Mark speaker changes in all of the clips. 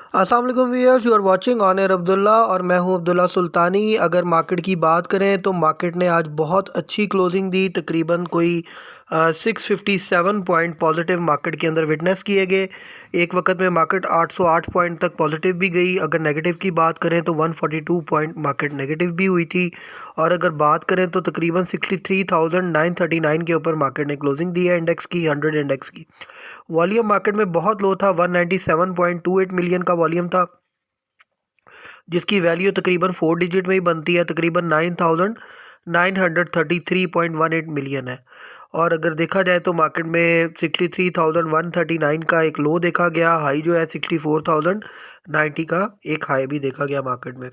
Speaker 1: अस्सलाम वालेकुम viewers, you are watching on air Abdullah और मैं हूं अब्दुल्ला सुल्तानी। अगर मार्केट की बात करें तो मार्केट ने आज बहुत अच्छी क्लोजिंग दी, तकरीबन कोई 657 पॉइंट पॉजिटिव मार्केट के अंदर विटनेस किए गए। एक वक्त में मार्केट 808 पॉइंट तक पॉजिटिव भी गई। अगर नेगेटिव की बात करें तो 142 पॉइंट मार्केट नेगेटिव भी हुई थी। और अगर बात करें तो तकरीबन 63,939 के ऊपर मार्केट ने क्लोजिंग दी है। इंडेक्स की 100 इंडेक्स की वॉल्यूम मार्केट में बहुत लो था, 197.28 मिलियन का वॉल्यूम था, जिसकी वैल्यू तकरीबन 4 डिजिट में ही बनती है, तकरीबन 9,933.18 मिलियन है। और अगर देखा जाए तो मार्केट में 63,139 का एक लो देखा गया, हाई जो है 64,090 का एक हाई भी देखा गया मार्केट में।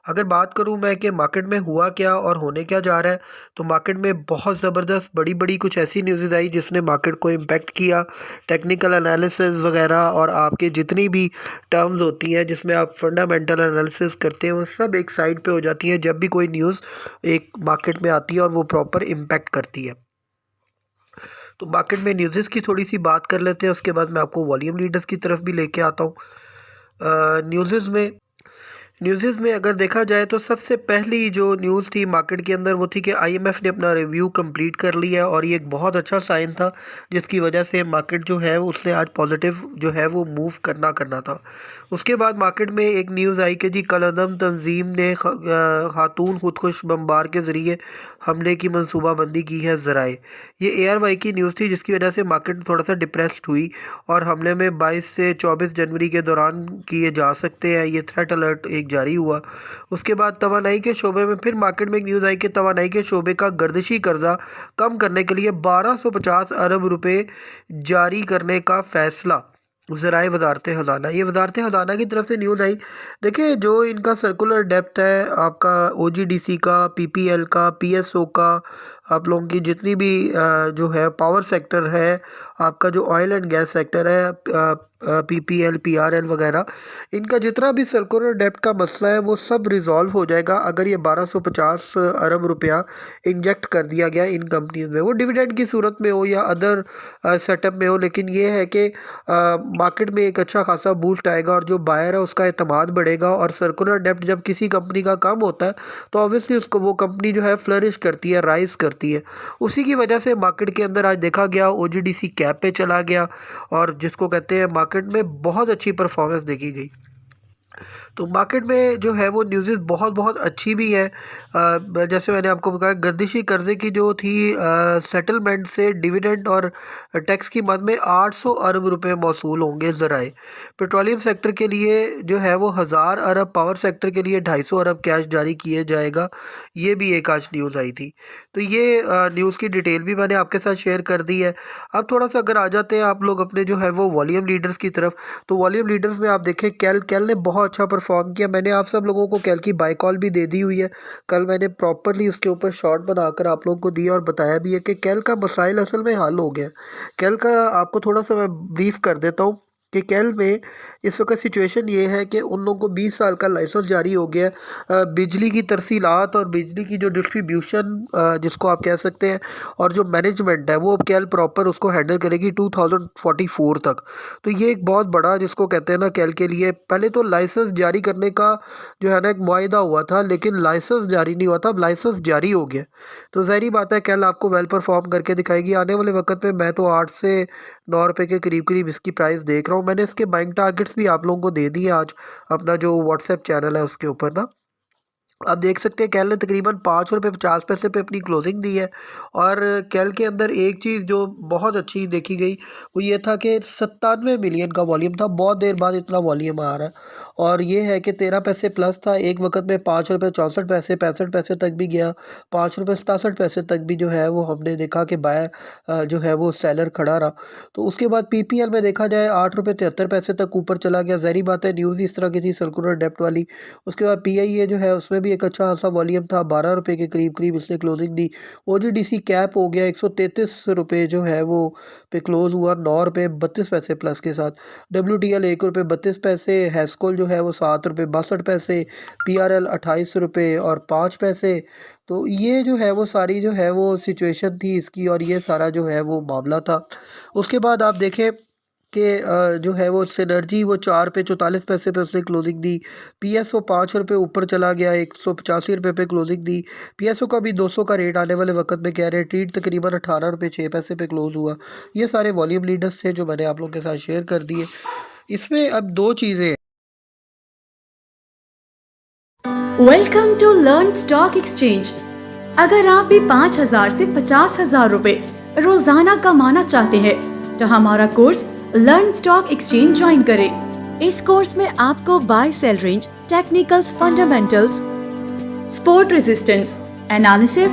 Speaker 1: अगर बात करूं मैं कि मार्केट में हुआ क्या और होने क्या जा रहा है, तो मार्केट में बहुत ज़बरदस्त बड़ी बड़ी कुछ ऐसी न्यूज़ आई जिसने मार्केट को इम्पेक्ट किया। टेक्निकल एनालिसिस वगैरह और आपके जितनी भी टर्म्स होती हैं जिसमें आप फंडामेंटल एनालिसिस करते हैं, वो सब एक साइड पे हो जाती हैं जब भी कोई न्यूज़ एक मार्केट में आती है और वो प्रॉपर इम्पेक्ट करती है। तो मार्केट में न्यूज़ की थोड़ी सी बात कर लेते हैं, उसके बाद मैं आपको वॉल्यूम लीडर्स की तरफ भी लेके आता हूँ। न्यूज़ में अगर देखा जाए तो सबसे पहली जो न्यूज़ थी मार्केट के अंदर वो थी कि आईएमएफ ने अपना रिव्यू कंप्लीट कर लिया है, और ये एक बहुत अच्छा साइन था जिसकी वजह से मार्केट जो है उसने आज पॉजिटिव जो है वो मूव करना था। उसके बाद मार्केट में एक न्यूज़ आई कि जी कलअदम तंजीम ने खातून खुदकुश बमबार के ज़रिए हमले की मनसूबाबंदी की है ज़राए। ये एआरवाई की न्यूज़ थी जिसकी वजह से मार्केट थोड़ा सा डिप्रेस्ड हुई, और हमले में 22 से 24 जनवरी के दौरान किए जा सकते हैं, ये थ्रेट अलर्ट एक जारी हुआ। उसके बाद तवानाई के शोबे में फिर मार्केट में एक न्यूज़ आई कि तवानाई के शोबे का गर्दिशी कर्जा कम करने के लिए 1250 अरब रुपए जारी करने का फैसला। ज़राए वजारत ख़ज़ाना, ये वजारत ख़ज़ाना की तरफ से न्यूज़ आई। देखिए जो इनका सर्कुलर डेप्थ है आपका ओजीडीसी का, पीपीएल का, पीएसओ का, आप लोगों की जितनी भी जो है पावर सेक्टर है, आपका जो ऑयल एंड गैस सेक्टर है, पीपीएल पीआरएल वगैरह, इनका जितना भी सर्कुलर डेप्ट का मसला है वो सब रिजॉल्व हो जाएगा अगर ये 1250 अरब रुपया इंजेक्ट कर दिया गया इन कंपनीज में, वो डिविडेंड की सूरत में हो या अदर सेटअप में हो। लेकिन ये है कि मार्केट में एक अच्छा खासा बूस्ट आएगा और जो बायर है उसका एतमाद बढ़ेगा, और सर्कुलर डेप्ट जब किसी कंपनी का कम होता है तो ऑब्वियसली उसको वो कंपनी जो है फ्लरिश करती है, राइज करती है। उसी की वजह से मार्केट के अंदर आज देखा गया ओजीडीसी कैप पे चला गया, और जिसको कहते हैं मार्केट में बहुत अच्छी परफॉर्मेंस देखी गई। तो मार्केट में जो है वो न्यूज़ बहुत बहुत अच्छी भी है। जैसे मैंने आपको बताया गर्दिशी कर्जे की जो थी सेटलमेंट से डिविडेंड और टैक्स की मद में 800 अरब रुपए मौसूल होंगे ज़राए। पेट्रोलियम सेक्टर के लिए जो है वो 1000 अरब, पावर सेक्टर के लिए 250 अरब कैश जारी किए जाएगा। ये भी एक आज न्यूज़ आई थी। तो ये न्यूज़ की डिटेल भी मैंने आपके साथ शेयर कर दी है। अब थोड़ा सा अगर आ जाते हैं आप लोग अपने जो है वो वॉल्यूम लीडर्स की तरफ, तो वॉल्यूम लीडर्स में आप देखें कैल ने बहुत अच्छा परफॉर्म किया। मैंने आप सब लोगों को कैल की बाय कॉल भी दे दी हुई है। कल मैंने प्रॉपरली उसके ऊपर शॉर्ट बनाकर आप लोगों को दिया और बताया भी है कि कैल का मसाइल असल में हल हो गया। कैल का आपको थोड़ा सा मैं ब्रीफ कर देता हूँ कि कैल में इस वक्त सिचुएशन ये है कि उन लोगों को 20 साल का लाइसेंस जारी हो गया है। बिजली की तरसीलात और बिजली की जो डिस्ट्रीब्यूशन जिसको आप कह सकते हैं, और जो मैनेजमेंट है वो अब कैल प्रॉपर उसको हैंडल करेगी 2044 तक। तो ये एक बहुत बड़ा जिसको कहते हैं ना कैल के लिए, पहले तो लाइसेंस जारी करने का जो है ना एक मुआहिदा हुआ था लेकिन लाइसेंस जारी नहीं हुआ था, अब लाइसेंस जारी हो गया। तो ज़ाहिर बात है कैल आपको वेल परफॉर्म करके दिखाएगी आने वाले वक्त में। मैं तो 8 से 9 रुपये के करीब करीब इसकी प्राइस देख रहा हूँ। मैंने इसके बाइंग टारगेट्स भी आप लोगों को दे दिए आज अपना जो व्हाट्सएप चैनल है उसके ऊपर ना। आप देख सकते हैं कैल ने तकरीबन 5 रुपये 50 पैसे पे अपनी क्लोजिंग दी है। और कैल के अंदर एक चीज़ जो बहुत अच्छी देखी गई वो ये था कि 97 मिलियन का वॉल्यूम था, बहुत देर बाद इतना वॉल्यूम आ रहा है। और ये है कि 13 पैसे प्लस था, एक वक्त में 5 रुपये 64 पैसे 65 पैसे तक भी गया, 5 रुपये 67 पैसे तक भी जो है वो हमने देखा कि बायर जो है वो सेलर खड़ा रहा। तो उसके बाद पीपीएल में देखा जाए 8 रुपये 73 पैसे तक ऊपर चला गया। ज़ाहिर बात है न्यूज़ इस तरह की थी सर्कुलर डेप्ट वाली। उसके बाद पीआईए जो है उसमें भी एक अच्छा खासा वॉल्यूम था, 12 रुपये के करीब करीब इसने क्लोजिंग दी। ओजीडीसी कैप हो गया 133 रुपये जो है वो पे क्लोज हुआ, 9 रुपये 32 पैसे प्लस के साथ। डब्ल्यूटीएल 1 रुपये 32 पैसे, हैस्कोल जो है वो 7 रुपये 62 पैसे, पीआरएल 28 रुपये और 5 पैसे। तो ये जो है वो सारी जो है वो सिचुएशन थी इसकी, और ये सारा जो है वो मामला था। उसके बाद आप देखें कि जो है वो सिनर्जी वो 4 पे 44 पैसे पे उसने क्लोजिंग दी। पीएसओ ₹5 ऊपर चला गया, ₹185 पे क्लोजिंग दी। पीएसओ का भी 200 का रेट आने वाले वक़्त में कह रहे हैं। ट्रीट तकरीबन ₹18.06 पे क्लोज़ हुआ। ये सारे वॉल्यूम लीडर्स थे जो मैंने आप लोगों के साथ शेयर कर दिए। इसमें अब 2 चीज़ें हैं।
Speaker 2: Welcome to learn stock exchange. अगर आप भी 5,000 से 50,000 रुपए रोजाना कमाना चाहते हैं तो हमारा course learn stock exchange join करें। इस कोर्स में आपको buy sell range, technicals, fundamentals, support resistance analysis,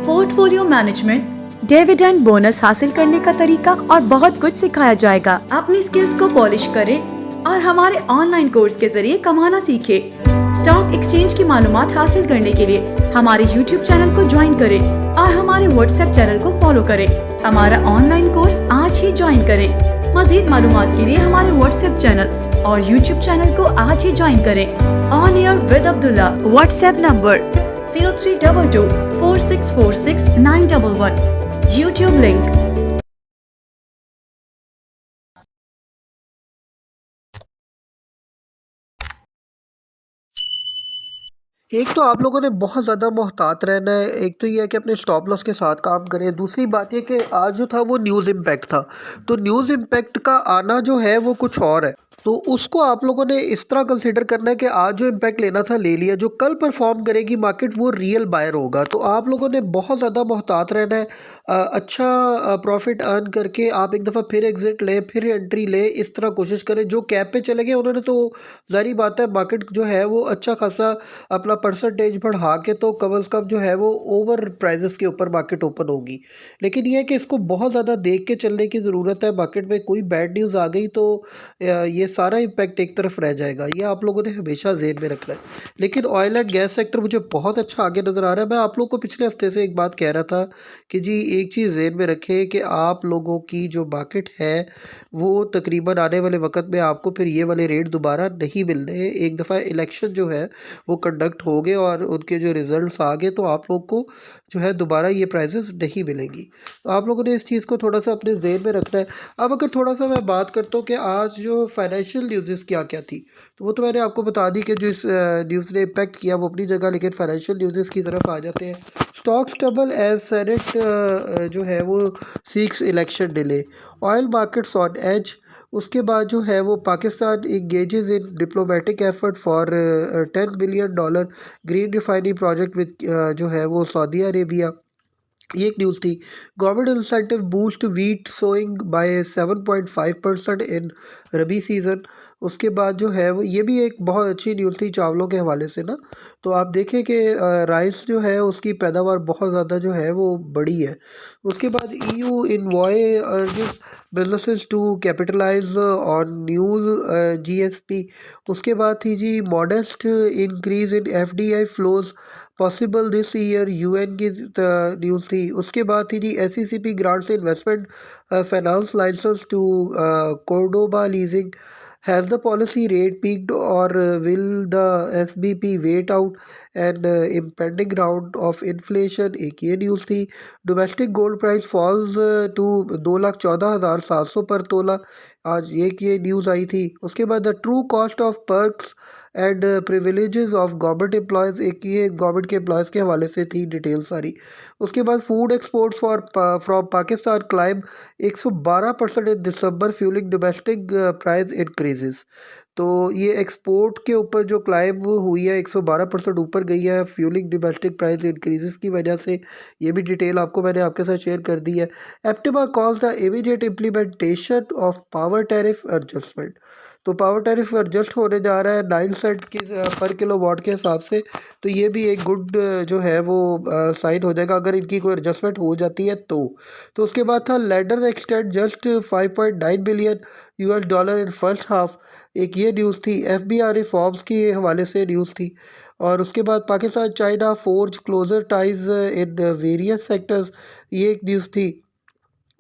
Speaker 2: portfolio management, dividend bonus हासिल करने का तरीका और बहुत कुछ सिखाया जाएगा। अपनी स्किल्स को पॉलिश करें और हमारे ऑनलाइन कोर्स के जरिए कमाना सीखें। स्टॉक एक्सचेंज की मालूमात हासिल करने के लिए हमारे YouTube चैनल को ज्वाइन करें और हमारे WhatsApp चैनल को फॉलो करें। हमारा ऑनलाइन कोर्स आज ही ज्वाइन करें। मजीद मालूमात के लिए हमारे WhatsApp चैनल और YouTube चैनल को आज ही ज्वाइन करें। On air with Abdullah, WhatsApp number 0322 4646 911, YouTube link.
Speaker 1: एक तो आप लोगों ने बहुत ज़्यादा मोहतात रहना है। एक तो ये है कि अपने स्टॉप लॉस के साथ काम करें। दूसरी बात ये कि आज जो था वो न्यूज़ इम्पैक्ट था, तो न्यूज़ इम्पैक्ट का आना जो है वो कुछ और है। तो उसको आप लोगों ने इस तरह कंसिडर करना है कि आज जो इम्पैक्ट लेना था ले लिया, जो कल परफॉर्म करेगी मार्केट वो रियल बायर होगा। तो आप लोगों ने बहुत ज़्यादा मोहतात रहना है। अच्छा प्रॉफिट अर्न करके आप एक दफ़ा फिर एग्ज़िट लें, फिर एंट्री लें, इस तरह कोशिश करें। जो कैप पे चले गए उन्होंने तो ज़ाहिर बात है मार्केट जो है वो अच्छा खासा अपना परसेंटेज बढ़ा के तो कम अज़ कम जो है वो ओवर प्राइजेस के ऊपर मार्केट ओपन होगी। लेकिन ये है कि इसको बहुत ज़्यादा देख के चलने की ज़रूरत है। मार्केट में कोई बैड न्यूज़ आ गई तो ये सारा इम्पैक्ट एक तरफ रह जाएगा। ये आप लोगों ने हमेशा ज़हन में रखना है। लेकिन ऑयल एंड गैस सेक्टर मुझे बहुत अच्छा आगे नज़र आ रहा है। मैं आप लोग को पिछले हफ्ते से एक बात कह रहा था कि जी एक चीज़ ज़हन में रखें कि आप लोगों की जो मार्केट है वो तकरीबन आने वाले वक्त में आपको फिर ये वाले रेट दोबारा नहीं मिलने। एक दफ़ा इलेक्शन जो है वो कंडक्ट हो गए और उनके जो रिज़ल्ट्स आ गए तो आप लोग को जो है दोबारा ये प्राइसेस नहीं मिलेंगी। तो आप लोगों ने इस चीज़ को थोड़ा सा अपने ज़हन में रखना है। अब अगर थोड़ा सा मैं बात करता हूँ कि आज जो फाइनेंशियल न्यूज़ क्या क्या थी, तो वो तो मैंने आपको बता दी कि जो इस न्यूज़ ने इम्पैक्ट किया वो अपनी जगह। लेकिन फाइनेंशियल न्यूज़ की तरफ आ जाते हैं। स्टॉक्स डबल एज सेनेट जो है वो seeks election delay, oil markets on edge. उसके बाद जो है वो Pakistan engages in diplomatic effort for $10 billion green refinery project with जो है वो सऊदी अरेबिया। ये एक न्यूज़ थी। Government incentive boost wheat sowing by 7.5% in rabi season. उसके बाद जो है वो ये भी एक बहुत अच्छी न्यूज़ थी चावलों के हवाले से ना। तो आप देखें कि राइस जो है उसकी पैदावार बहुत ज़्यादा जो है वो बड़ी है। उसके बाद EU envoy businesses to capitalize on new GSP. उसके बाद थी जी modest increase in FDI flows possible this year, UN की न्यूज़ थी। उसके बाद थी जी SECP grants investment finance license to Cordoba leasing. Has the policy rate peaked और will the SBP wait out and impending round of inflation, एक ये news थी। Domestic gold price falls to 2,14,700 per तोला, आज ये न्यूज़ आई थी। उसके बाद the true cost of perks and privileges of government employees, एक ये गवर्नमेंट के एम्प्लॉयज़ के हवाले से थी डिटेल सारी। उसके बाद food exports for from Pakistan climb 112% in December fuelling domestic price increases. तो ये एक्सपोर्ट के ऊपर जो क्लाइम हुई है 112% ऊपर गई है फ्यूलिंग डोमेस्टिक प्राइस इंक्रीजेस की वजह से। ये भी डिटेल आपको मैंने आपके साथ शेयर कर दी है। APTMA calls the immediate implementation of power tariff adjustment. तो पावर टैरिफ एडजस्ट होने जा रहा है 9 सेंट की पर किलो वाट के हिसाब से। तो ये भी एक गुड जो है वो साइन हो जाएगा अगर इनकी कोई एडजस्टमेंट हो जाती है तो। तो उसके बाद था lender extend just 5.9 billion US dollar in first half, एक ये न्यूज़ थी। एफबीआर रिफॉर्म्स के हवाले से न्यूज़ थी। और उसके बाद Pakistan China forge closer ties in various sectors, ये एक न्यूज़ थी।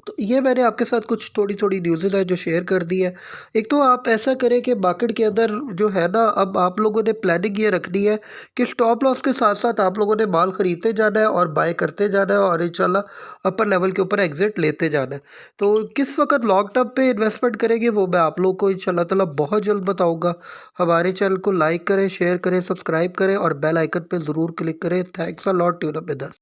Speaker 1: तो ये मैंने आपके साथ कुछ थोड़ी-थोड़ी न्यूज़ेज़ है जो शेयर कर दी है। एक तो आप ऐसा करें कि मार्केट के अंदर जो है ना, अब आप लोगों ने प्लानिंग ये रखनी है कि स्टॉप लॉस के साथ-साथ आप लोगों ने माल खरीदते जाना है और बाय करते जाना है और इंशाल्लाह अपर लेवल के ऊपर एग्ज़िट लेते जाना है। तो किस वक़्त लॉन्ग टर्म पे इन्वेस्टमेंट करेंगे वो मैं आप लोगों को इंशाल्लाह ताला बहुत जल्द बताऊँगा। हमारे चैनल को लाइक करें, शेयर करें, सब्सक्राइब करें और बेल आइकन पे ज़रूर क्लिक करें। Thanks a lot tune up with us.